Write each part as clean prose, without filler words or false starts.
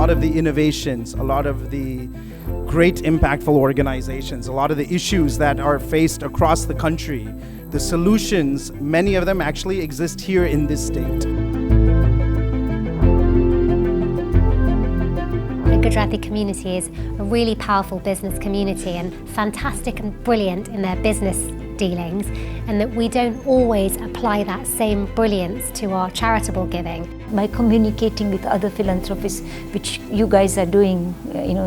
lot of the innovations, a lot of the great impactful organizations, a lot of the issues that are faced across the country, the solutions, many of them actually exist here in this state. The Gujarati community is a really powerful business community and fantastic and brilliant in their business dealings, and that we don't always apply that same brilliance to our charitable giving. By communicating with other philanthropists, which you guys are doing,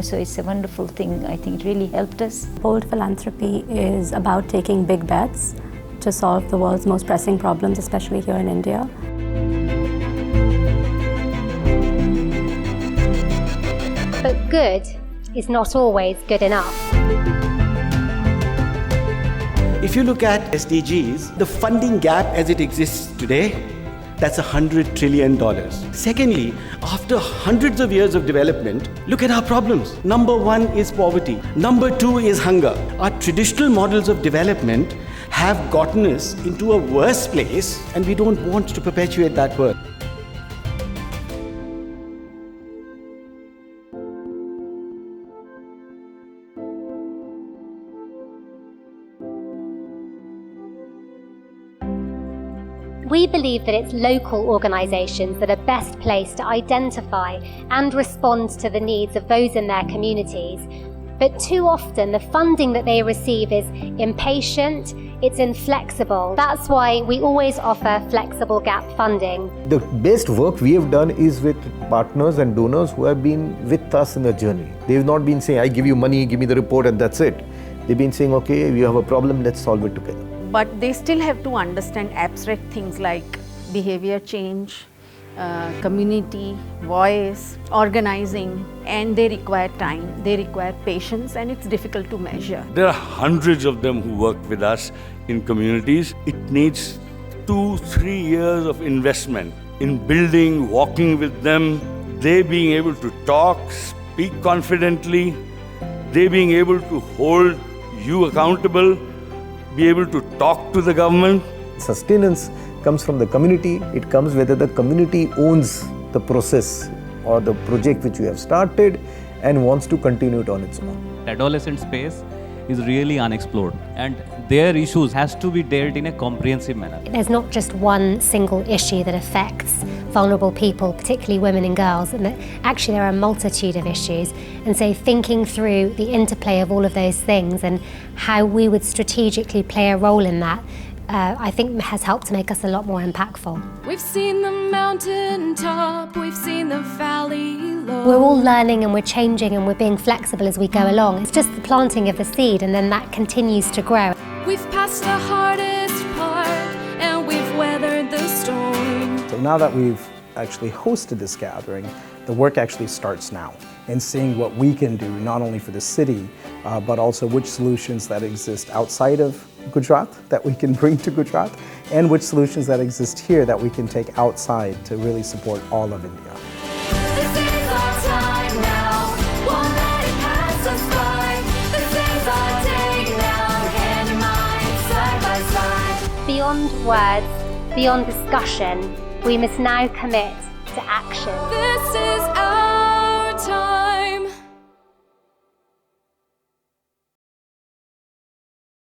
so it's a wonderful thing. I think it really helped us. Bold philanthropy is about taking big bets to solve the world's most pressing problems, especially here in India. But good is not always good enough. If you look at SDGs, the funding gap as it exists today, that's $100 trillion. Secondly, after hundreds of years of development, look at our problems. Number one is poverty. Number two is hunger. Our traditional models of development have gotten us into a worse place, and we don't want to perpetuate that work. We believe that it's local organisations that are best placed to identify and respond to the needs of those in their communities. But too often the funding that they receive is impatient, it's inflexible. That's why we always offer flexible gap funding. The best work we have done is with partners and donors who have been with us in the journey. They've not been saying, I give you money, give me the report and that's it. They've been saying, okay, we have a problem, let's solve it together. But they still have to understand abstract things like behavior change, community, voice, organizing, and they require time, they require patience, and it's difficult to measure. There are hundreds of them who work with us in communities. It needs 2-3 years of investment in building, walking with them, they being able to talk, speak confidently, they being able to hold you accountable, be able to talk to the government. Sustenance comes from the community. It comes whether the community owns the process or the project which you have started and wants to continue it on its own. Adolescent space is really unexplored, and their issues has to be dealt in a comprehensive manner. There's not just one single issue that affects vulnerable people, particularly women and girls, and that actually there are a multitude of issues. And so thinking through the interplay of all of those things and how we would strategically play a role in that, I think has helped to make us a lot more impactful. We've seen the mountain top, we've seen the valley low. We're all learning and we're changing and we're being flexible as we go along. It's just the planting of the seed and then that continues to grow. We've passed the hardest part and we've weathered the storm. So now that we've actually hosted this gathering, the work actually starts now in seeing what we can do not only for the city, but also which solutions that exist outside of Gujarat that we can bring to Gujarat, and which solutions that exist here that we can take outside to really support all of India. This is our time now, won't let it pass us by. This is our day now, hand in mind, side by side. Beyond words, beyond discussion, we must now commit to action. This is our